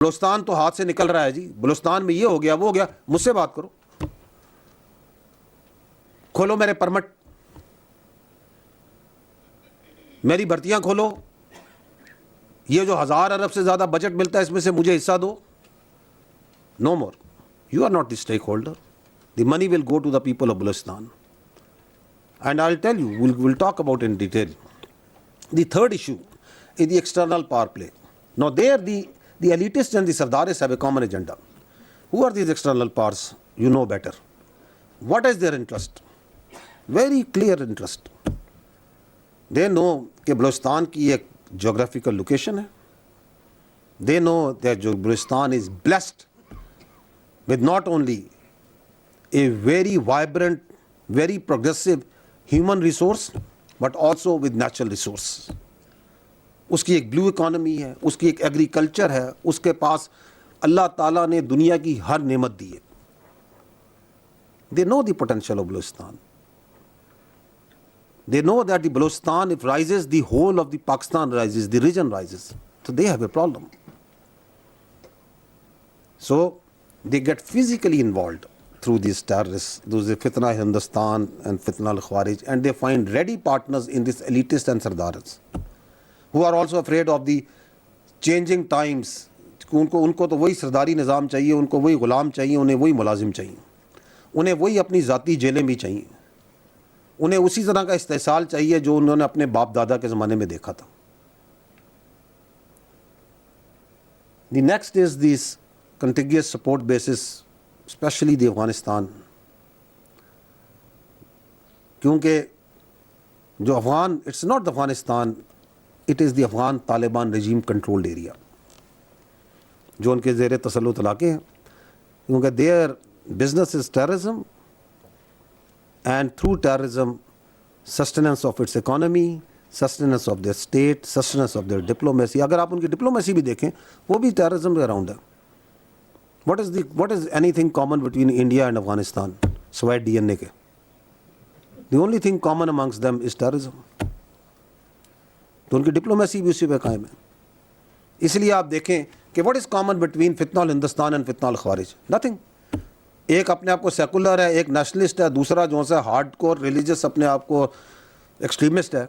बलूचिस्तान तो हाथ से निकल रहा है जी, बलूचिस्तान में ये हो गया वो हो गया, मुझसे बात करो, खोलो मेरे परमिट, मेरी भर्तियां खोलो, ये जो 1000 अरब से ज्यादा बजट मिलता है इसमें से मुझे हिस्सा दो। No more, you are not the stakeholder, the money will go to the people of Balochistan and I will tell you, will talk about in detail. The third issue is the external power play. Now there the elitists and the Sardaris have a common agenda. Who are these external powers? You know better. What is their interest? Very clear interest. They know कि बलूचिस्तान की एक geographical location है. They know that Baloochistan is blessed with not only a very vibrant, very progressive human resource, but also with natural resource. उसकी एक blue economy है, उसकी एक agriculture है, उसके पास अल्लाह ताला ने दुनिया की हर नेमत दी है। They know the potential of Balochistan, they know that the Balochistan if rises the whole of the Pakistan rises, the region rises, so they have a problem. So they get physically involved through these terrorists, those Fitna Hindustan and Fitna al-Khawarij, and they find ready partners in this elitist and Sardaris, who are also afraid of the changing times. उनको तो वही सरदारी निज़ाम चाहिए, उनको वही ग़ुलाम चाहिए, उन्हें वही मुलाजिम चाहिए, उन्हें वही अपनी ज़ाती जेलें भी चाहिए, उन्हें उसी तरह का इस्तेसाल चाहिए जो उन्होंने अपने बाप दादा के ज़माने में देखा था। The next is this contiguous support basis, especially the Afghanistan, क्योंकि जो Afghan, it's not the Afghanistan, it is the Afghan Taliban regime controlled area जो उनके ज़ेर तसल्लुत इलाके हैं, क्योंकि their business is terrorism and through terrorism sustenance of its economy, sustenance of their state, sustenance of their diplomacy. अगर आप उनकी डिप्लोमेसी भी देखें वो भी टेररिज्म के अराउंड है। What is anything common between India and Afghanistan? Swae DNA के. The only thing common amongst them is terrorism. तो उनकी डिप्लोमेसी भी उसी पे कायम है। इसलिए आप देखें कि what is common between फितना हिंदुस्तान and फितना ख़वारिज? Nothing. एक अपने आप को सेकुलर है, एक नेशनलिस्ट है, दूसरा जो है हार्डकोर रिलीजियस अपने आप को एक्सट्रीमिस्ट है।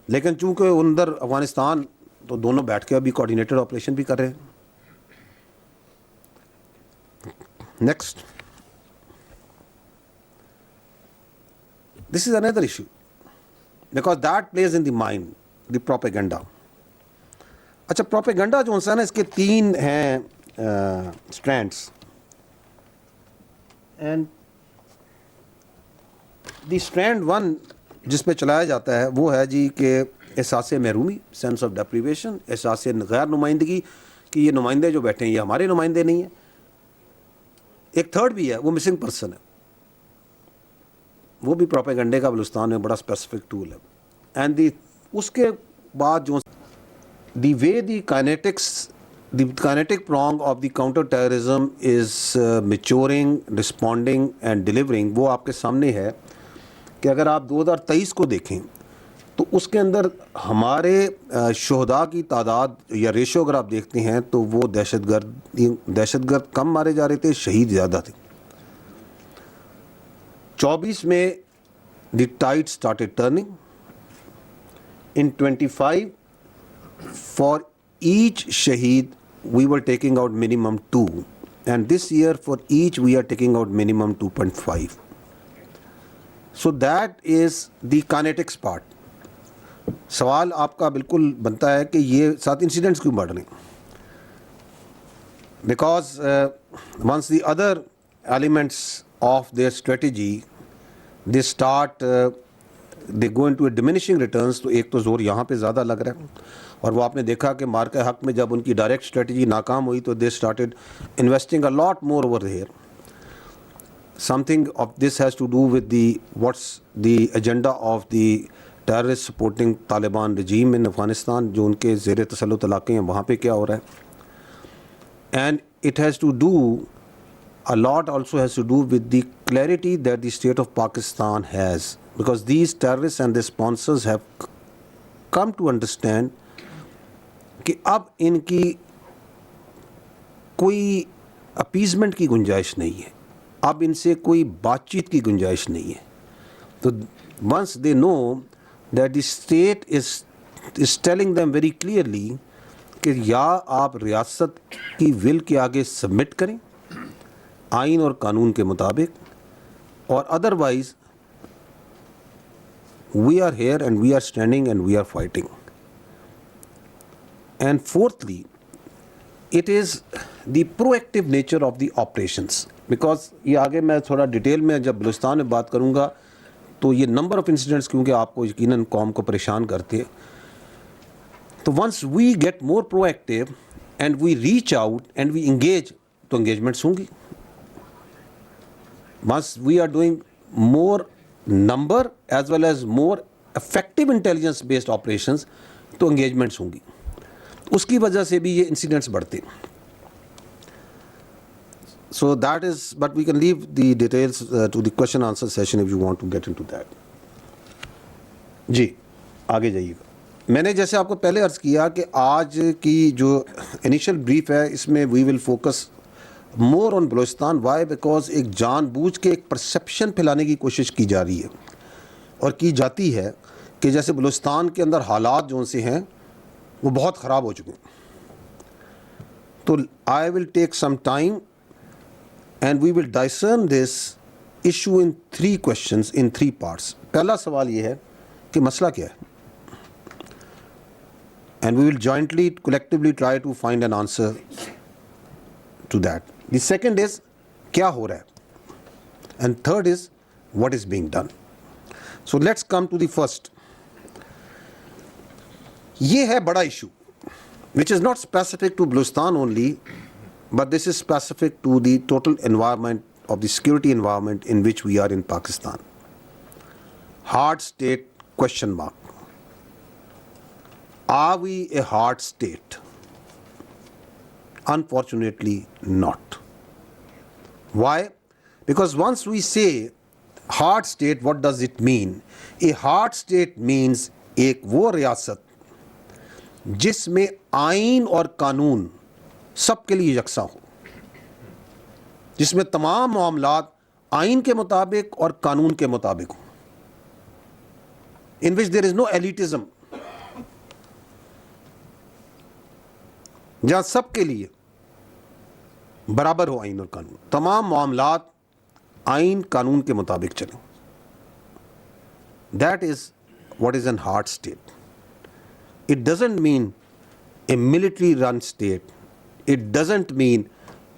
लेकिन चूंकि अंदर अफगानिस्तान, तो दोनों बैठ के अभी कोऑर्डिनेटेड ऑपरेशन भी कर रहे हैं। Next, this is another issue because that plays in the mind, the propaganda. अच्छा, प्रोपेगेंडा जो है ना, इसके 3 हैं स्ट्रैंड्स, एंड द स्ट्रैंड 1 जिस पे चलाया जाता है वो है जी कि एहसास महरूमी, सेंस ऑफ डेप्रीवेशन, एहसास गैर नुमाइंदगी कि ये नुमाइंदे जो बैठे हैं ये हमारे नुमाइंदे नहीं हैं। एक थर्ड भी है, वो मिसिंग पर्सन है, वो भी प्रोपेगेंडे का बलूचिस्तान में बड़ा स्पेसिफिक टूल है। एंड उसके बाद जो the way the kinetic prong of the counter terrorism is maturing, responding and delivering, वो आपके सामने है कि अगर आप 2023 को देखें तो उसके अंदर हमारे शोहदा की तादाद या रेशो अगर आप देखते हैं तो वो दहशतगर्द कम मारे जा रहे थे, शहीद ज़्यादा थे। 24 में the tide started turning, in 25 for each शहीद we were taking out minimum 2, and this year for each we are taking out minimum 2.5। So that is the kinetics part. सवाल आपका बिल्कुल बनता है कि ये 7 इंसिडेंट्स क्यों बढ़ रहे हैं? Because once the other elements of their strategy they start, they go into a diminishing returns, तो एक तो जोर यहाँ पे ज़्यादा लग रहा है, और वो आपने देखा कि मार्के हक में जब उनकी डायरेक्ट स्ट्रेटजी नाकाम हुई तो they started investing a lot more over there. Something of this has to do with the what's the agenda of the terrorist supporting Taliban regime in Afghanistan, जो उनके ज़ेर तसल्लुत इलाके हैं वहाँ पे क्या हो रहा है। And it has to do a lot also has to do with the clarity that the state of Pakistan has, because these terrorists and their sponsors have come to understand कि अब इनकी कोई अपीजमेंट की गुंजाइश नहीं है, अब इनसे कोई बातचीत की गुंजाइश नहीं है। तो once they know that the state is telling them very clearly कि या आप रियासत की विल के आगे सबमिट करें आइन और कानून के मुताबिक, और otherwise we are here and we are standing and we are fighting. And fourthly, it is the proactive nature of the operations, because ये आगे मैं थोड़ा डिटेल में जब बलूचिस्तान में बात करूँगा तो ये नंबर ऑफ इंसिडेंट्स क्योंकि आपको यकीनन कौम को परेशान करते हैं। तो once we get more proactive and we reach out and we engage, तो इंगेजमेंट्स होंगी। Once we are doing more number as well as more effective intelligence based operations, तो इंगेजमेंट्स होंगी। उसकी वजह से भी ये इंसिडेंट्स बढ़ते। So that is, but we can leave the details to the question answer session if you want to get into that. जी आगे जाइएगा। मैंने जैसे आपको पहले अर्ज़ किया कि आज की जो इनिशियल ब्रीफ है इसमें we will focus more on Balochistan. Why? Because एक जानबूझ के एक परसेप्शन फैलाने की कोशिश की जा रही है और की जाती है कि जैसे बलूचिस्तान के अंदर हालात जो से हैं वो बहुत ख़राब हो चुके हैं। तो I will take some time and we will discern this issue in 3 questions in 3 parts. पहला सवाल ये है कि मसला क्या है, and we will jointly collectively try to find an answer to that. The second is क्या हो रहा है, and third is what is being done. So let's come to the first. ये है बड़ा issue which is not specific to Balochistan only, but this is specific to the total environment of the security environment in which we are in Pakistan. Hard state question mark. Are we a hard state? Unfortunately not. Why? Because once we say hard state, what does it mean? A hard state means एक वो रियासत जिसमें आइन और कानून सबके लिए यकसा हो, जिसमें तमाम मामलात आइन के मुताबिक और कानून के मुताबिक हो, in which there is no elitism, जहां सबके लिए बराबर हो आइन और कानून, तमाम मामलात आइन कानून के मुताबिक चलें। That is what is an hard state. It doesn't mean a military run state, it doesn't mean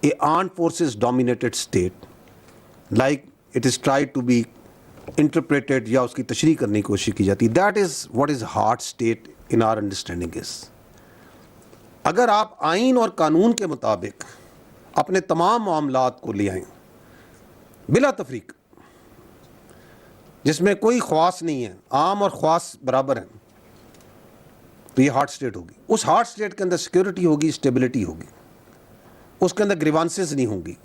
a armed forces dominated state like it is tried to be interpreted या उसकी तशरीह करने की कोशिश की जाती। That is what is hard state in our understanding is. अगर आप आइन और कानून के मुताबिक अपने तमाम मामलात को ले आएं बिला तफरीक, जिसमें कोई ख्वास नहीं है, आम और ख्वास बराबर हैं, तो ये हार्ड स्टेट होगी। उस हार्ड स्टेट के अंदर सिक्योरिटी होगी, स्टेबिलिटी होगी, उसके अंदर ग्रीवांसेस नहीं होंगी,